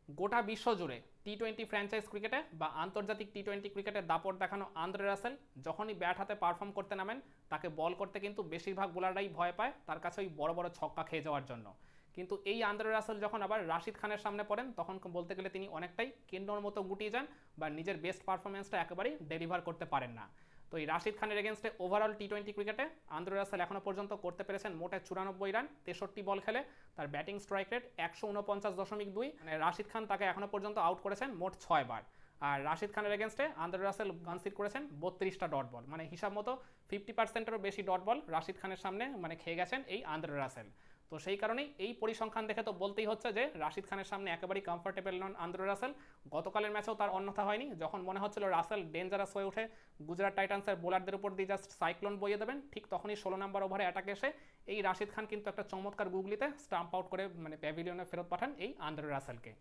গোটা বিশ্ব জুড়ে টি-20 ফ্র্যাঞ্চাইজ ক্রিকেটে বা আন্তর্জাতিক টি-20 ক্রিকেটে দাপট দেখানো আন্দ্রে রাসেল যখনই ব্যাট হাতে পারফর্ম করতে নামেন তাকে বল করতে কিন্তু বেশিরভাগ বোলাররাই ভয় পায় তার কাছে ওই বড় বড় ছক্কা খেয়ে যাওয়ার জন্য। কিন্তু এই আন্দ্রে রাসেল যখন আবার রাশিদ খানের সামনে পড়েন তখন বলতে গেলে তিনি অনেকটাই কেন্ডর মতো গুটিয়ে যান বা নিজের বেস্ট পারফরমেন্সটা একেবারেই ডেলিভার করতে পারেন না। তো এই রাশিদ খানের এগেনস্টে ওভারঅল টি-20 ক্রিকেটে আন্দ্রে রাসেল এখনও পর্যন্ত করতে পেরেছেন মোটে 94 রান, 63 বল খেলে। তার ব্যাটিং স্ট্রাইক রেট 149.2, মানে রাশিদ খান তাকে এখনও পর্যন্ত আউট করেছেন মোট 6 বার। আর রাশিদ খানের এগেনস্টে আন্দ্রে রাসেল কনসিড করেছেন 32টা ডট বল, মানে হিসাব মতো 50%-এরও বেশি ডট বল রাশিদ খানের সামনে মানে খেয়ে গেছেন এই আন্দ্রে রাসেল। তো সেই কারণেই এই পরিসংখ্যান দেখে তো বলতেই হচ্ছে যে রাশিদ খানের সামনে একেবারেই কমফোর্টেবল নন আন্দ্রে রাসেল। গতকালের ম্যাচেও তার অন্যথা হয়নি, যখন মনে হচ্ছিল রাসেল ডেঞ্জারাস হয়ে উঠে গুজরাট টাইটান্সের বোলারদের উপর দিয়ে জাস্ট সাইক্লোন বইয়ে দেবেন, ঠিক তখনই 16 নম্বর ওভারে অ্যাটাকে এসে এই রাশিদ খান কিন্তু একটা চমৎকার গুগলিতে স্টাম্প আউট করে মানে প্যাভিলিয়নে ফেরত পাঠান এই আন্দ্রে রাসেলকে।